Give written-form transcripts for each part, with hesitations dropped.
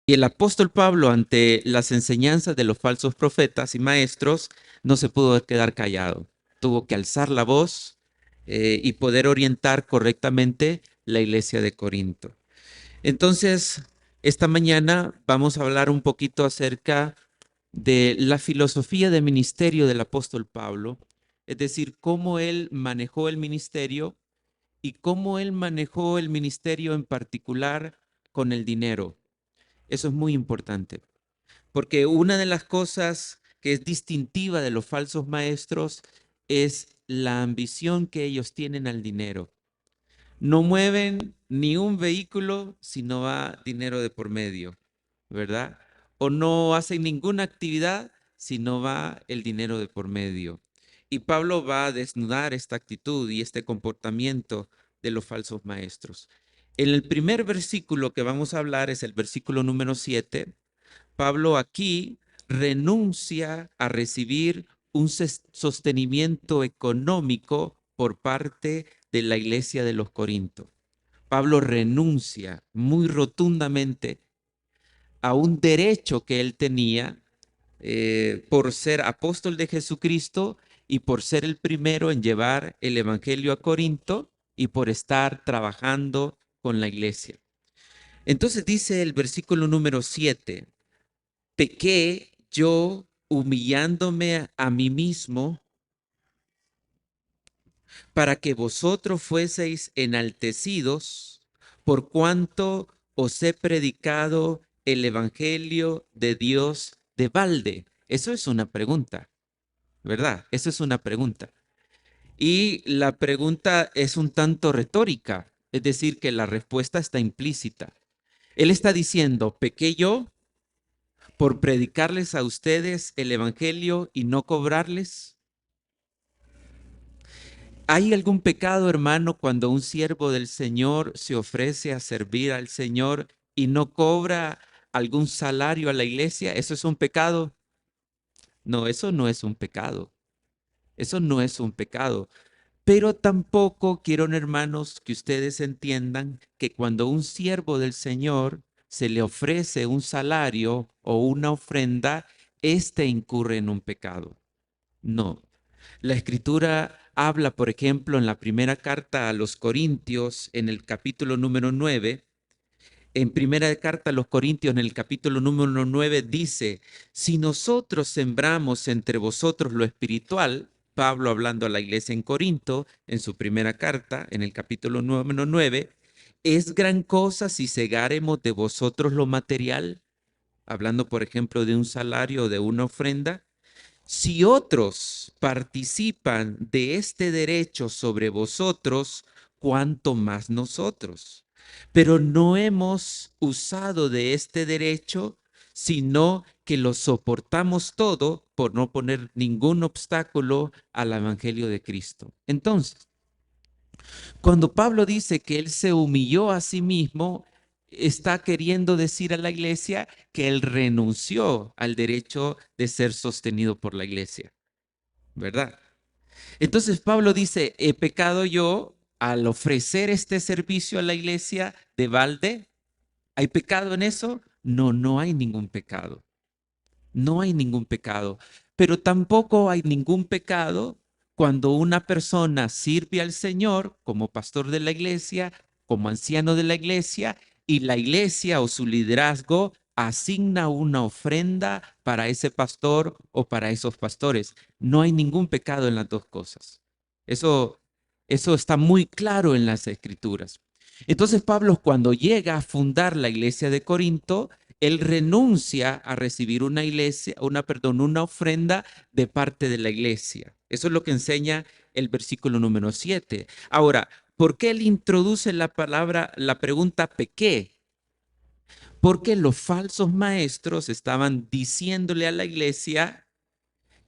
Y el apóstol Pablo, ante las enseñanzas de los falsos profetas y maestros, no se pudo quedar callado. Tuvo que alzar la voz y poder orientar correctamente la iglesia de Corinto. Entonces, esta mañana vamos a hablar un poquito acerca de la filosofía de ministerio del apóstol Pablo, es decir, cómo él manejó el ministerio y cómo él manejó el ministerio en particular con el dinero. Eso es muy importante, porque una de las cosas que es distintiva de los falsos maestros es la ambición que ellos tienen al dinero. No mueven ni un vehículo si no va dinero de por medio, ¿verdad? O no hacen ninguna actividad si no va el dinero de por medio. Y Pablo va a desnudar esta actitud y este comportamiento de los falsos maestros. En el primer versículo que vamos a hablar es el versículo número 7. Pablo aquí renuncia a recibir un sostenimiento económico por parte de la iglesia de los Corintios. Pablo renuncia muy rotundamente a un derecho que él tenía por ser apóstol de Jesucristo y por ser el primero en llevar el evangelio a Corinto y por estar trabajando con la iglesia. Entonces dice el versículo número 7: pequé yo humillándome a mí mismo para que vosotros fueseis enaltecidos por cuanto os he predicado el evangelio de Dios de balde. Eso es una pregunta, ¿verdad? Eso es una pregunta. Y la pregunta es un tanto retórica, es decir, que la respuesta está implícita. Él está diciendo, ¿pequé yo por predicarles a ustedes el evangelio y no cobrarles? ¿Hay algún pecado, hermano, cuando un siervo del Señor se ofrece a servir al Señor y no cobra algún salario a la iglesia? ¿Eso es un pecado? No, eso no es un pecado. Eso no es un pecado. Pero tampoco quiero, hermanos, que ustedes entiendan que cuando un siervo del Señor se le ofrece un salario o una ofrenda, éste incurre en un pecado. No. La Escritura habla, por ejemplo, en la primera carta a los Corintios, en el capítulo número 9. En primera carta a los Corintios, en el capítulo número 9, dice, si nosotros sembramos entre vosotros lo espiritual, Pablo hablando a la iglesia en Corinto, en su primera carta, en el capítulo número 9, es gran cosa si segaremos de vosotros lo material, hablando, por ejemplo, de un salario o de una ofrenda. Si otros participan de este derecho sobre vosotros, cuánto más nosotros. Pero no hemos usado de este derecho, sino que lo soportamos todo por no poner ningún obstáculo al evangelio de Cristo. Entonces, cuando Pablo dice que él se humilló a sí mismo, está queriendo decir a la iglesia que él renunció al derecho de ser sostenido por la iglesia, ¿verdad? Entonces Pablo dice, ¿he pecado yo al ofrecer este servicio a la iglesia de balde? ¿Hay pecado en eso? No, no hay ningún pecado. No hay ningún pecado. Pero tampoco hay ningún pecado cuando una persona sirve al Señor como pastor de la iglesia, como anciano de la iglesia, y la iglesia o su liderazgo asigna una ofrenda para ese pastor o para esos pastores. No hay ningún pecado en las dos cosas. Eso, eso está muy claro en las escrituras. Entonces Pablo, cuando llega a fundar la iglesia de Corinto, él renuncia a recibir una iglesia, una ofrenda de parte de la iglesia. Eso es lo que enseña el versículo número 7. Ahora, ¿por qué él introduce la palabra, la pregunta pequé? Porque los falsos maestros estaban diciéndole a la iglesia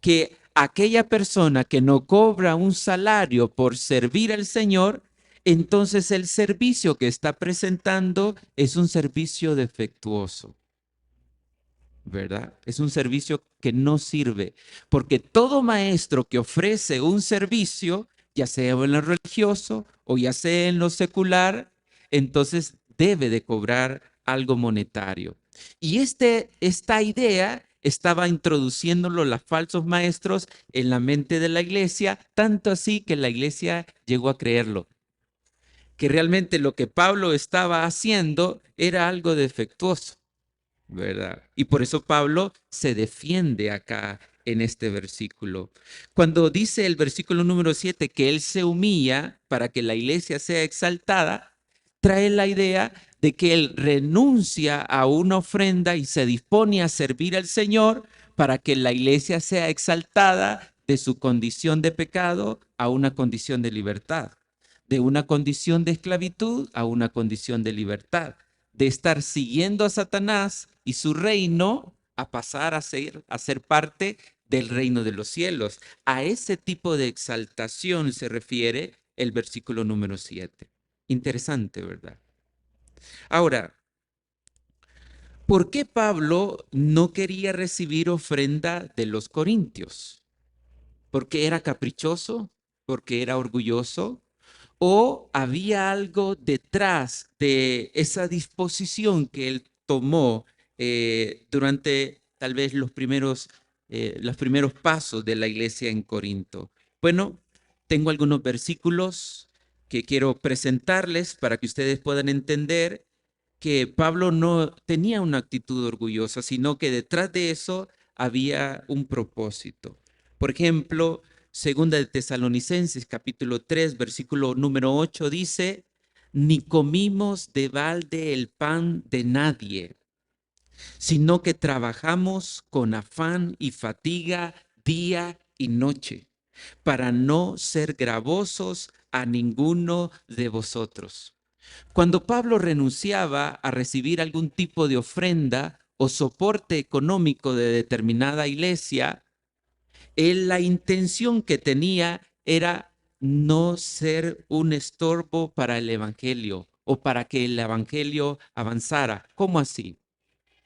que aquella persona que no cobra un salario por servir al Señor, entonces el servicio que está presentando es un servicio defectuoso. ¿Verdad? Es un servicio que no sirve, porque todo maestro que ofrece un servicio, ya sea en lo religioso o ya sea en lo secular, entonces debe de cobrar algo monetario. Y esta idea estaba introduciéndolo los falsos maestros en la mente de la iglesia, tanto así que la iglesia llegó a creerlo, que realmente lo que Pablo estaba haciendo era algo defectuoso, ¿verdad? Y por eso Pablo se defiende acá en este versículo. Cuando dice el versículo número 7 que él se humilla para que la iglesia sea exaltada, trae la idea de que él renuncia a una ofrenda y se dispone a servir al Señor para que la iglesia sea exaltada de su condición de pecado a una condición de libertad, de una condición de esclavitud a una condición de libertad, de estar siguiendo a Satanás y su reino a pasar a ser parte del reino de los cielos. A ese tipo de exaltación se refiere el versículo número 7. Interesante, ¿verdad? Ahora, ¿por qué Pablo no quería recibir ofrenda de los corintios? ¿Porque era caprichoso? ¿Porque era orgulloso? ¿O había algo detrás de esa disposición que él tomó durante tal vez los primeros pasos de la iglesia en Corinto? Bueno, tengo algunos versículos que quiero presentarles para que ustedes puedan entender que Pablo no tenía una actitud orgullosa, sino que detrás de eso había un propósito. Por ejemplo, Segunda de Tesalonicenses, capítulo 3, versículo número 8 dice, ni comimos de balde el pan de nadie, sino que trabajamos con afán y fatiga día y noche, para no ser gravosos a ninguno de vosotros. Cuando Pablo renunciaba a recibir algún tipo de ofrenda o soporte económico de determinada iglesia, la intención que tenía era no ser un estorbo para el evangelio o para que el evangelio avanzara. ¿Cómo así?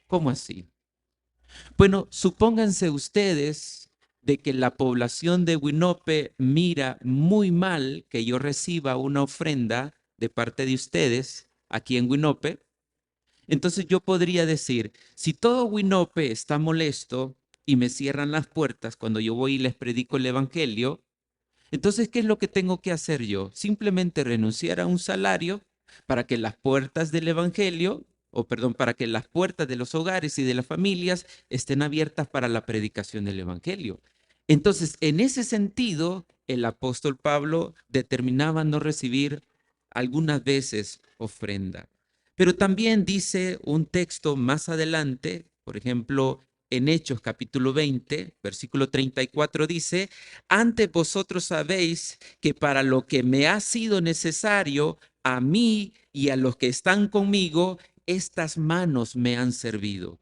¿Cómo así? Bueno, supónganse ustedes de que la población de Winope mira muy mal que yo reciba una ofrenda de parte de ustedes aquí en Winope. Entonces yo podría decir, si todo Winope está molesto y me cierran las puertas cuando yo voy y les predico el evangelio, entonces, ¿qué es lo que tengo que hacer yo? Simplemente renunciar a un salario para que las puertas del evangelio, o perdón, para que las puertas de los hogares y de las familias estén abiertas para la predicación del evangelio. Entonces, en ese sentido, el apóstol Pablo determinaba no recibir algunas veces ofrenda. Pero también dice un texto más adelante, por ejemplo, en Hechos capítulo 20, versículo 34 dice, antes vosotros sabéis que para lo que me ha sido necesario a mí y a los que están conmigo, estas manos me han servido.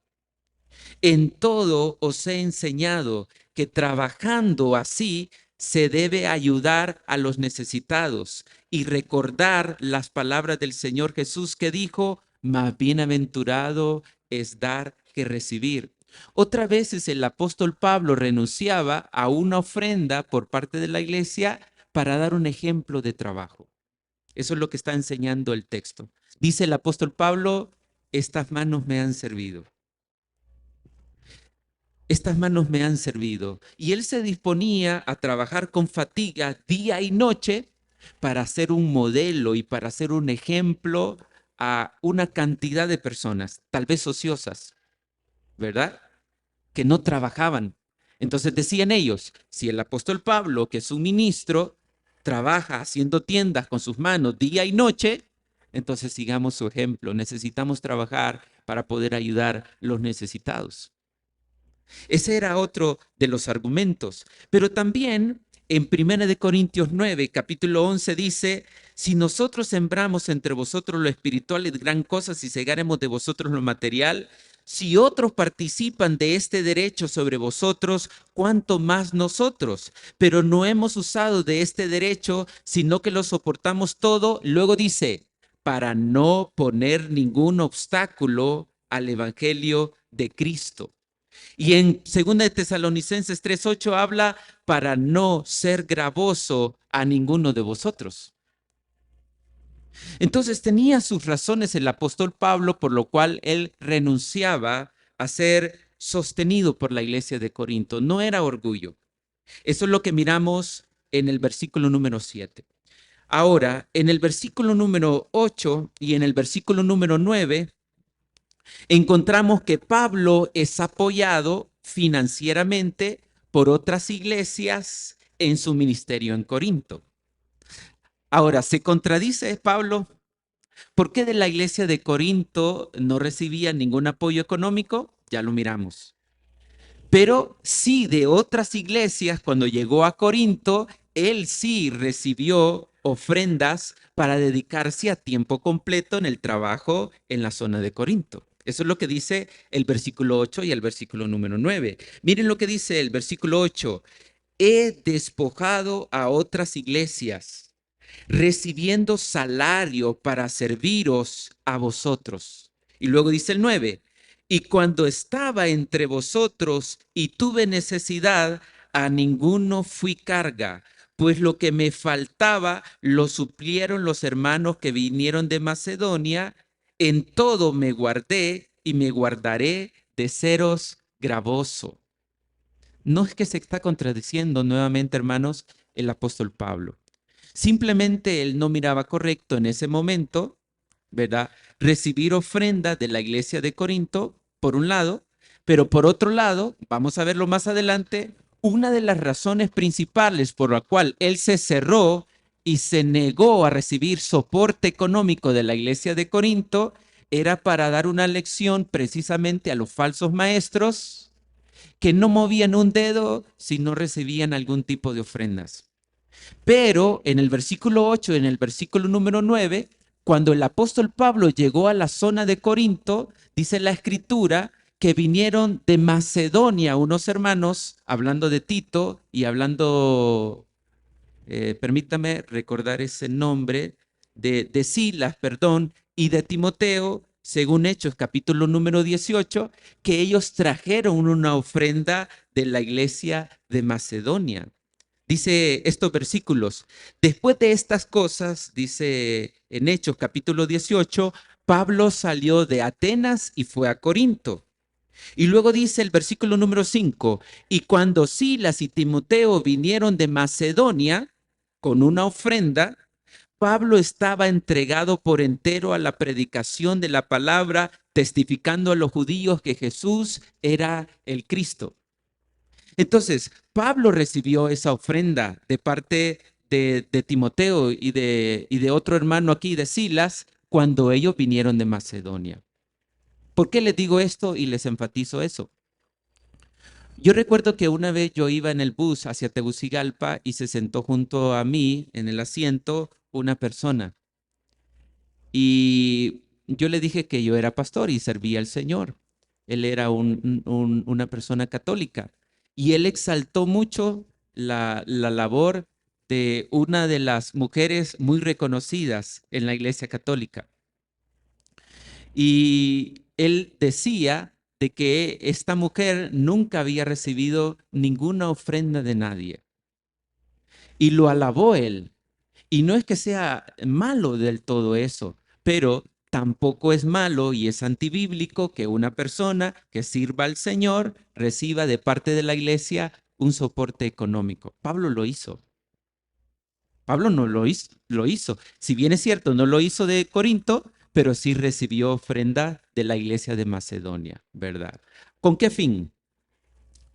En todo os he enseñado que trabajando así se debe ayudar a los necesitados y recordar las palabras del Señor Jesús que dijo, más bienaventurado es dar que recibir. Otra vez el apóstol Pablo renunciaba a una ofrenda por parte de la iglesia para dar un ejemplo de trabajo. Eso es lo que está enseñando el texto. Dice el apóstol Pablo, estas manos me han servido. Estas manos me han servido. Y él se disponía a trabajar con fatiga día y noche para ser un modelo y para ser un ejemplo a una cantidad de personas, tal vez ociosas, ¿verdad? Que no trabajaban. Entonces decían ellos, si el apóstol Pablo, que es un ministro, trabaja haciendo tiendas con sus manos día y noche, entonces sigamos su ejemplo. Necesitamos trabajar para poder ayudar a los necesitados. Ese era otro de los argumentos. Pero también en 1 Corintios 9, capítulo 11 dice, si nosotros sembramos entre vosotros lo espiritual es gran cosa, si segaremos de vosotros lo material, si otros participan de este derecho sobre vosotros, cuánto más nosotros. Pero no hemos usado de este derecho, sino que lo soportamos todo. Luego dice, para no poner ningún obstáculo al evangelio de Cristo. Y en 2 de Tesalonicenses 3:8 habla para no ser gravoso a ninguno de vosotros. Entonces tenía sus razones el apóstol Pablo, por lo cual él renunciaba a ser sostenido por la iglesia de Corinto. No era orgullo. Eso es lo que miramos en el versículo número 7. Ahora, en el versículo número 8 y en el versículo número 9, encontramos que Pablo es apoyado financieramente por otras iglesias en su ministerio en Corinto. Ahora, ¿se contradice Pablo? ¿Por qué de la iglesia de Corinto no recibía ningún apoyo económico? Ya lo miramos. Pero sí de otras iglesias, cuando llegó a Corinto, él sí recibió ofrendas para dedicarse a tiempo completo en el trabajo en la zona de Corinto. Eso es lo que dice el versículo 8 y el versículo número 9. Miren lo que dice el versículo 8. He despojado a otras iglesias, recibiendo salario para serviros a vosotros. Y luego dice el 9, y cuando estaba entre vosotros y tuve necesidad, a ninguno fui carga, pues lo que me faltaba lo suplieron los hermanos que vinieron de Macedonia. En todo me guardé y me guardaré de seros gravoso. No es que se está contradiciendo nuevamente, hermanos, el apóstol Pablo. Simplemente él no miraba correcto en ese momento, ¿verdad? Recibir ofrenda de la iglesia de Corinto, por un lado, pero por otro lado, vamos a verlo más adelante, una de las razones principales por la cual él se cerró y se negó a recibir soporte económico de la iglesia de Corinto era para dar una lección precisamente a los falsos maestros que no movían un dedo si no recibían algún tipo de ofrendas. Pero en el versículo 8, en el versículo número 9, cuando el apóstol Pablo llegó a la zona de Corinto, dice la escritura que vinieron de Macedonia unos hermanos, hablando de Tito y hablando, permítame recordar ese nombre, de Silas, perdón, y de Timoteo, según Hechos capítulo número 18, que ellos trajeron una ofrenda de la iglesia de Macedonia. Dice estos versículos, después de estas cosas, dice en Hechos capítulo 18, Pablo salió de Atenas y fue a Corinto. Y luego dice el versículo número 5, y cuando Silas y Timoteo vinieron de Macedonia con una ofrenda, Pablo estaba entregado por entero a la predicación de la palabra, testificando a los judíos que Jesús era el Cristo. Entonces, Pablo recibió esa ofrenda de parte de Timoteo y de otro hermano aquí, de Silas, cuando ellos vinieron de Macedonia. ¿Por qué les digo esto y les enfatizo eso? Yo recuerdo que una vez yo iba en el bus hacia Tegucigalpa y se sentó junto a mí en el asiento una persona. Y yo le dije que yo era pastor y servía al Señor. Él era una persona católica. Y él exaltó mucho la labor de una de las mujeres muy reconocidas en la Iglesia Católica. Y él decía de que esta mujer nunca había recibido ninguna ofrenda de nadie. Y lo alabó él. Y no es que sea malo del todo eso, pero tampoco es malo y es antibíblico que una persona que sirva al Señor reciba de parte de la iglesia un soporte económico. Pablo lo hizo. Pablo no lo hizo, lo hizo. Si bien es cierto, no lo hizo de Corinto, pero sí recibió ofrenda de la iglesia de Macedonia, ¿verdad? ¿Con qué fin?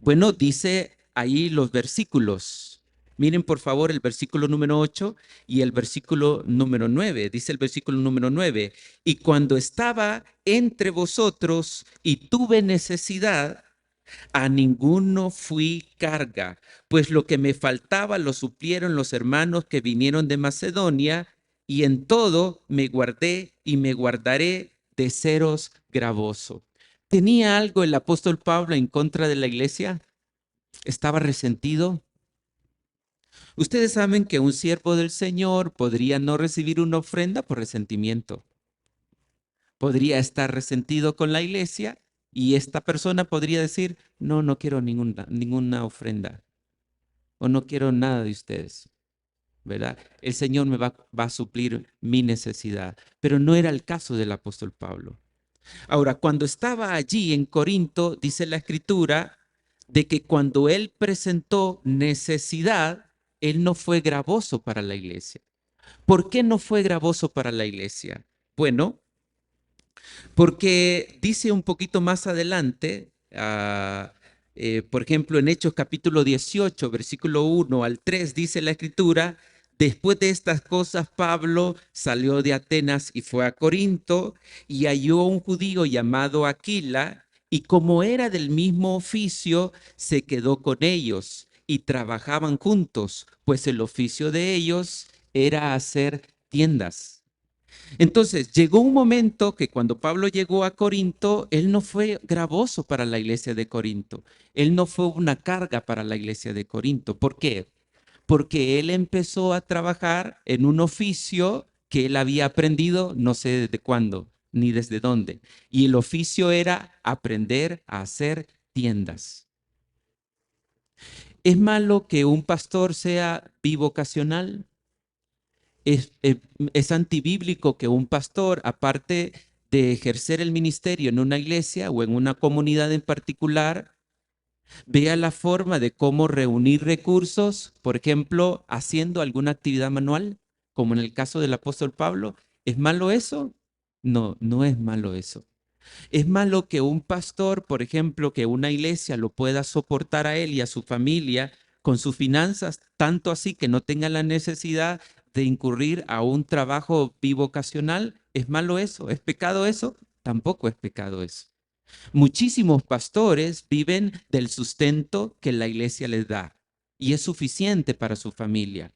Bueno, dice ahí los versículos. Miren por favor el versículo número 8 y el versículo número 9. Dice el versículo número 9. Y cuando estaba entre vosotros y tuve necesidad, a ninguno fui carga, pues lo que me faltaba lo suplieron los hermanos que vinieron de Macedonia, y en todo me guardé y me guardaré de seros gravoso. ¿Tenía algo el apóstol Pablo en contra de la iglesia? ¿Estaba resentido? Ustedes saben que un siervo del Señor podría no recibir una ofrenda por resentimiento. Podría estar resentido con la iglesia y esta persona podría decir, no, no quiero ninguna ofrenda o no quiero nada de ustedes. ¿verdad? El Señor va a suplir mi necesidad. Pero no era el caso del apóstol Pablo. Ahora, cuando estaba allí en Corinto, dice la escritura de que cuando él presentó necesidad, él no fue gravoso para la iglesia. ¿Por qué no fue gravoso para la iglesia? Bueno, porque dice un poquito más adelante, por ejemplo, en Hechos capítulo 18, versículo 1 al 3, dice la escritura, después de estas cosas, Pablo salió de Atenas y fue a Corinto y halló un judío llamado Aquila, y como era del mismo oficio, se quedó con ellos y trabajaban juntos, pues el oficio de ellos era hacer tiendas. Entonces, llegó un momento que cuando Pablo llegó a Corinto, él no fue gravoso para la iglesia de Corinto. Él no fue una carga para la iglesia de Corinto. ¿Por qué? Porque él empezó a trabajar en un oficio que él había aprendido, no sé desde cuándo ni desde dónde. Y el oficio era aprender a hacer tiendas. ¿Es malo que un pastor sea bivocacional? Es antibíblico que un pastor, aparte de ejercer el ministerio en una iglesia o en una comunidad en particular, vea la forma de cómo reunir recursos, por ejemplo, haciendo alguna actividad manual, como en el caso del apóstol Pablo. ¿Es malo eso? No, no es malo eso. Es malo que un pastor, por ejemplo, que una iglesia lo pueda soportar a él y a su familia con sus finanzas, tanto así que no tenga la necesidad de incurrir a un trabajo bivocacional. ¿Es malo eso? ¿Es pecado eso? Tampoco es pecado eso. Muchísimos pastores viven del sustento que la iglesia les da y es suficiente para su familia.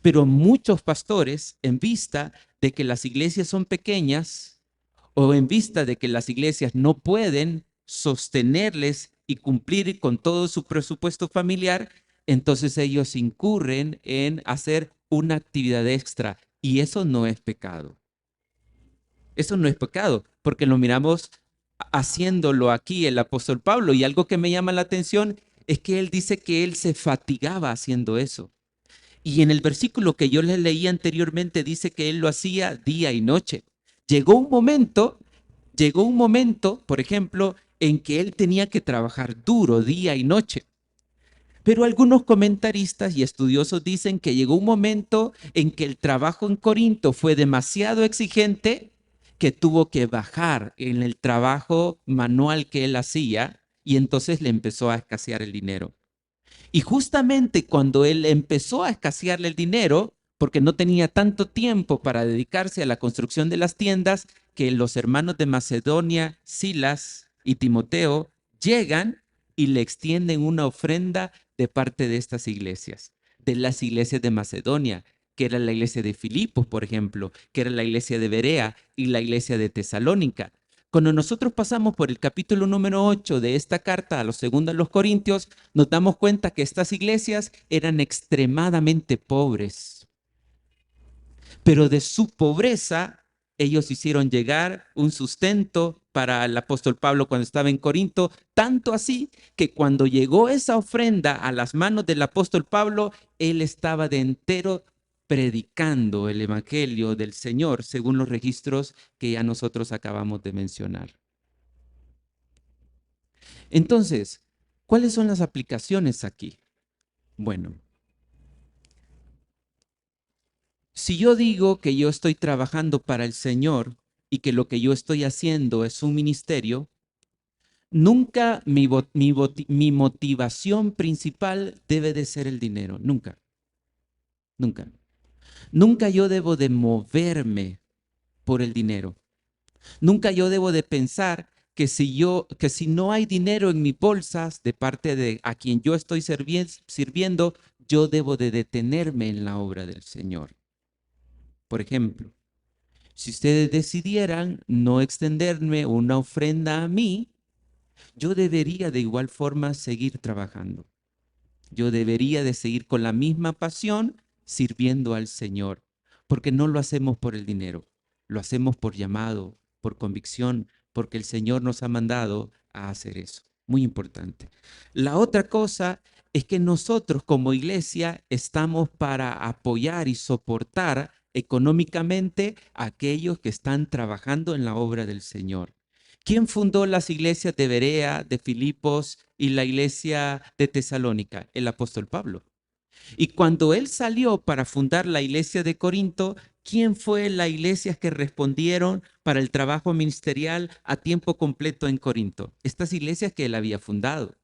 Pero muchos pastores, en vista de que las iglesias son pequeñas, o en vista de que las iglesias no pueden sostenerles y cumplir con todo su presupuesto familiar, entonces ellos incurren en hacer una actividad extra y eso no es pecado. Eso no es pecado, porque lo miramos haciéndolo aquí el apóstol Pablo y algo que me llama la atención es que él dice que él se fatigaba haciendo eso. Y en el versículo que yo les leí anteriormente dice que él lo hacía día y noche. Llegó un momento, llegó un momento, por ejemplo, en que él tenía que trabajar duro día y noche. Pero algunos comentaristas y estudiosos dicen que llegó un momento en que el trabajo en Corinto fue demasiado exigente que tuvo que bajar en el trabajo manual que él hacía y entonces le empezó a escasear el dinero. Y justamente cuando él empezó a escasearle el dinero, porque no tenía tanto tiempo para dedicarse a la construcción de las tiendas, que los hermanos de Macedonia, Silas y Timoteo, llegan y le extienden una ofrenda de parte de estas iglesias, de las iglesias de Macedonia, que era la iglesia de Filipos, por ejemplo, que era la iglesia de Berea y la iglesia de Tesalónica. Cuando nosotros pasamos por el capítulo número 8 de esta carta a los segundos los Corintios, nos damos cuenta que estas iglesias eran extremadamente pobres, pero de su pobreza ellos hicieron llegar un sustento para el apóstol Pablo cuando estaba en Corinto, tanto así que cuando llegó esa ofrenda a las manos del apóstol Pablo, él estaba de entero predicando el evangelio del Señor, según los registros que ya nosotros acabamos de mencionar. Entonces, ¿cuáles son las aplicaciones aquí? Bueno, si yo digo que yo estoy trabajando para el Señor y que lo que yo estoy haciendo es un ministerio, nunca mi motivación principal debe de ser el dinero, nunca, nunca. Nunca yo debo de moverme por el dinero. Nunca yo debo de pensar que si no hay dinero en mis bolsas de parte de a quien yo estoy sirviendo, yo debo de detenerme en la obra del Señor. Por ejemplo, si ustedes decidieran no extenderme una ofrenda a mí, yo debería de igual forma seguir trabajando. Yo debería de seguir con la misma pasión sirviendo al Señor, porque no lo hacemos por el dinero, lo hacemos por llamado, por convicción, porque el Señor nos ha mandado a hacer eso. Muy importante. La otra cosa es que nosotros como iglesia estamos para apoyar y soportar económicamente a aquellos que están trabajando en la obra del Señor. ¿Quién fundó las iglesias de Berea, de Filipos y la iglesia de Tesalónica? El apóstol Pablo. Y cuando él salió para fundar la iglesia de Corinto, ¿quién fue la iglesia que respondieron para el trabajo ministerial a tiempo completo en Corinto? Estas iglesias que él había fundado.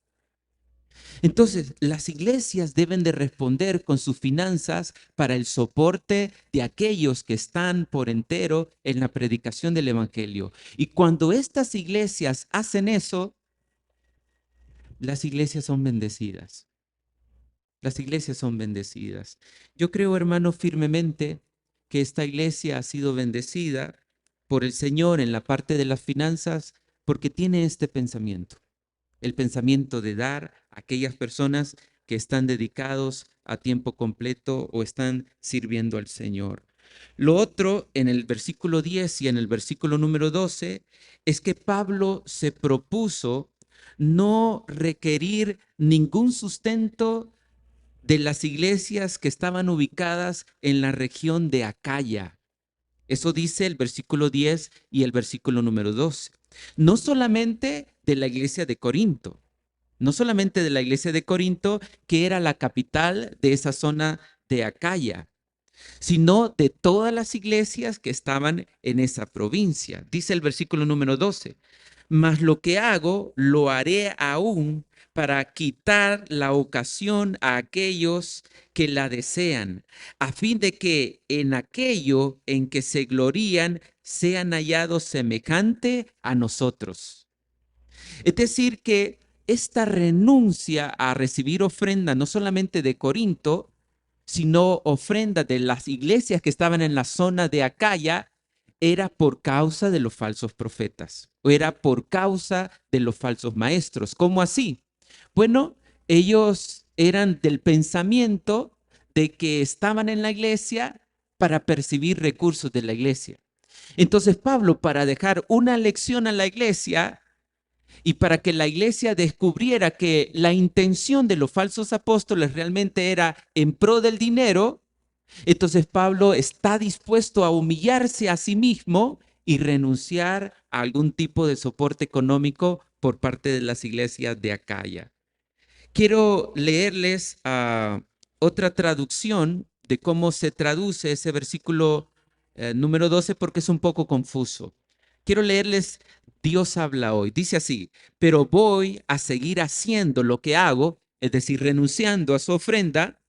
Entonces, las iglesias deben de responder con sus finanzas para el soporte de aquellos que están por entero en la predicación del evangelio. Y cuando estas iglesias hacen eso, las iglesias son bendecidas. Las iglesias son bendecidas. Yo creo, hermano, firmemente que esta iglesia ha sido bendecida por el Señor en la parte de las finanzas porque tiene este pensamiento, el pensamiento de dar a aquellas personas que están dedicados a tiempo completo o están sirviendo al Señor. Lo otro, en el versículo 10 y en el versículo número 12, es que Pablo se propuso no requerir ningún sustento de las iglesias que estaban ubicadas en la región de Acaya. Eso dice el versículo 10 y el versículo número 12. No solamente de la iglesia de Corinto, no solamente de la iglesia de Corinto, que era la capital de esa zona de Acaya, sino de todas las iglesias que estaban en esa provincia. Dice el versículo número 12, mas lo que hago lo haré aún para quitar la ocasión a aquellos que la desean, a fin de que en aquello en que se glorían sean hallados semejante a nosotros. Es decir, que esta renuncia a recibir ofrenda no solamente de Corinto, sino ofrenda de las iglesias que estaban en la zona de Acaya, era por causa de los falsos profetas, o era por causa de los falsos maestros. ¿Cómo así? Bueno, ellos eran del pensamiento de que estaban en la iglesia para percibir recursos de la iglesia. Entonces Pablo, para dejar una lección a la iglesia, y para que la iglesia descubriera que la intención de los falsos apóstoles realmente era en pro del dinero, entonces Pablo está dispuesto a humillarse a sí mismo y renunciar a algún tipo de soporte económico por parte de las iglesias de Acaya. Quiero leerles otra traducción de cómo se traduce ese versículo número 12 porque es un poco confuso. Quiero leerles, Dios habla hoy. Dice así, pero voy a seguir haciendo lo que hago, es decir, renunciando a su ofrenda,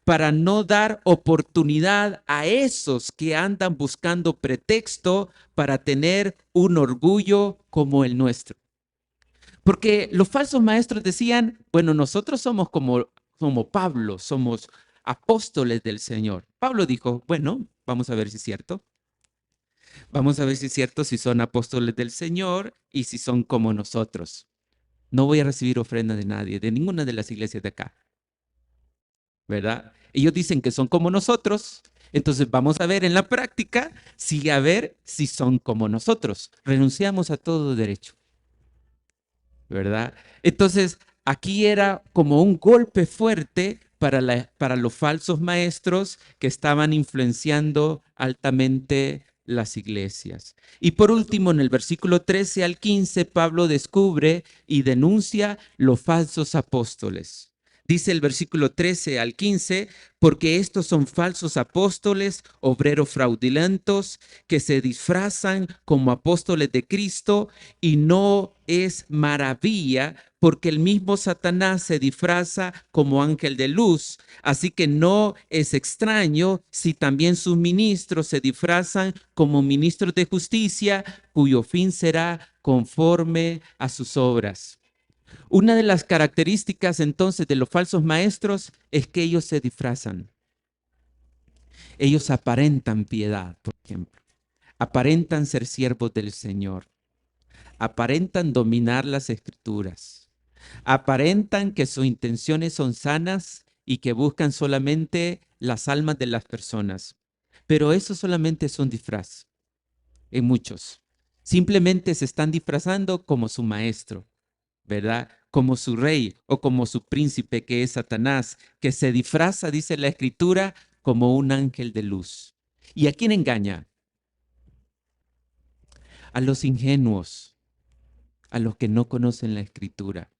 para no dar oportunidad a esos que andan buscando pretexto para tener un orgullo como el nuestro. Porque los falsos maestros decían, bueno, nosotros somos como Pablo, somos apóstoles del Señor. Pablo dijo, bueno, vamos a ver si es cierto. Vamos a ver si es cierto si son apóstoles del Señor y si son como nosotros. No voy a recibir ofrenda de nadie, de ninguna de las iglesias de acá, ¿verdad? Ellos dicen que son como nosotros, entonces vamos a ver en la práctica, si a ver si son como nosotros. Renunciamos a todo derecho, ¿verdad? Entonces, aquí era como un golpe fuerte para los falsos maestros que estaban influenciando altamente las iglesias. Y por último, en el versículo 13 al 15, Pablo descubre y denuncia los falsos apóstoles. Dice el versículo 13 al 15, porque estos son falsos apóstoles, obreros fraudulentos, que se disfrazan como apóstoles de Cristo, y no es maravilla, porque el mismo Satanás se disfraza como ángel de luz. Así que no es extraño si también sus ministros se disfrazan como ministros de justicia, cuyo fin será conforme a sus obras. Una de las características entonces de los falsos maestros es que ellos se disfrazan. Ellos aparentan piedad, por ejemplo. Aparentan ser siervos del Señor. Aparentan dominar las escrituras. Aparentan que sus intenciones son sanas y que buscan solamente las almas de las personas. Pero eso solamente es un disfraz en muchos. Simplemente se están disfrazando como su maestro. ¿verdad? Como su rey o como su príncipe que es Satanás, que se disfraza, dice la Escritura, como un ángel de luz. ¿Y a quién engaña? A los ingenuos, a los que no conocen la Escritura,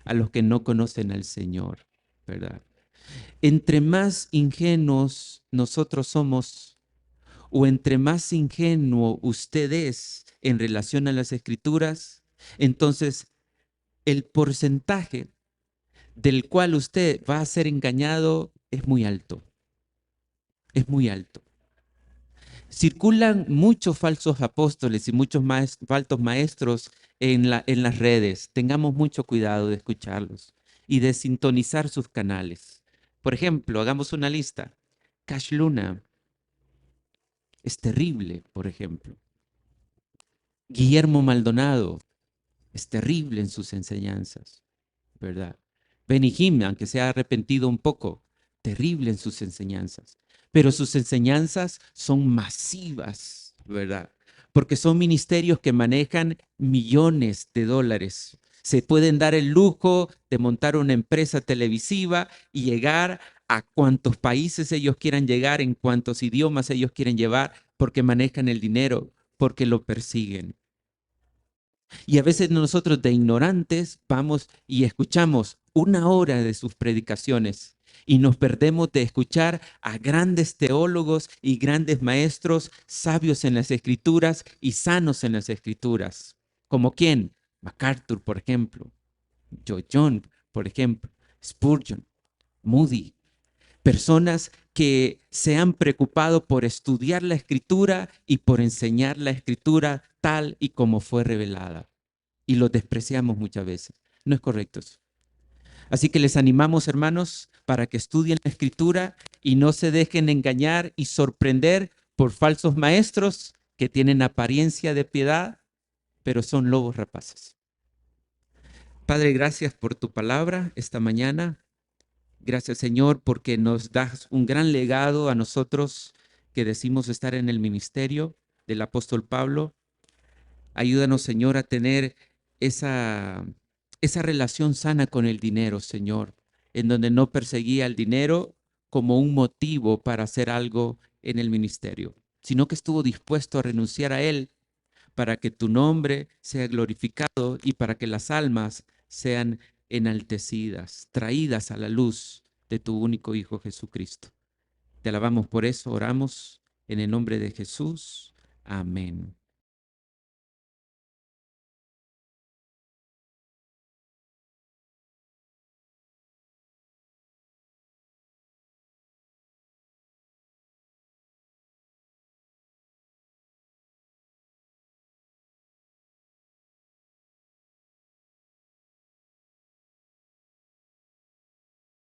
a los que no conocen al Señor, ¿verdad? Entre más ingenuos nosotros somos, o entre más ingenuo usted es en relación a las Escrituras, entonces el porcentaje del cual usted va a ser engañado es muy alto, es muy alto. Circulan muchos falsos apóstoles y muchos falsos maestros en las redes. Tengamos mucho cuidado de escucharlos y de sintonizar sus canales. Por ejemplo, hagamos una lista. Cash Luna es terrible, por ejemplo. Guillermo Maldonado es terrible en sus enseñanzas, ¿verdad? Benny Hinn, aunque se ha arrepentido un poco, terrible en sus enseñanzas. Pero sus enseñanzas son masivas, ¿verdad? Porque son ministerios que manejan millones de dólares. Se pueden dar el lujo de montar una empresa televisiva y llegar a cuantos países ellos quieran llegar, en cuantos idiomas ellos quieren llevar, porque manejan el dinero, porque lo persiguen. Y a veces nosotros de ignorantes vamos y escuchamos una hora de sus predicaciones y nos perdemos de escuchar a grandes teólogos y grandes maestros sabios en las escrituras y sanos en las escrituras. ¿Como quién? MacArthur, por ejemplo, Joe John, por ejemplo, Spurgeon, Moody. Personas que se han preocupado por estudiar la escritura y por enseñar la escritura tal y como fue revelada y los despreciamos muchas veces. No es correcto eso. Así que les animamos, hermanos, para que estudien la escritura y no se dejen engañar y sorprender por falsos maestros que tienen apariencia de piedad, pero son lobos rapaces. Padre, gracias por tu palabra esta mañana. Gracias, Señor, porque nos das un gran legado a nosotros que decimos estar en el ministerio del apóstol Pablo. Ayúdanos, Señor, a tener esa relación sana con el dinero, Señor, en donde no perseguía el dinero como un motivo para hacer algo en el ministerio, sino que estuvo dispuesto a renunciar a él para que tu nombre sea glorificado y para que las almas sean enaltecidas, traídas a la luz de tu único Hijo Jesucristo. Te alabamos por eso, oramos en el nombre de Jesús. Amén.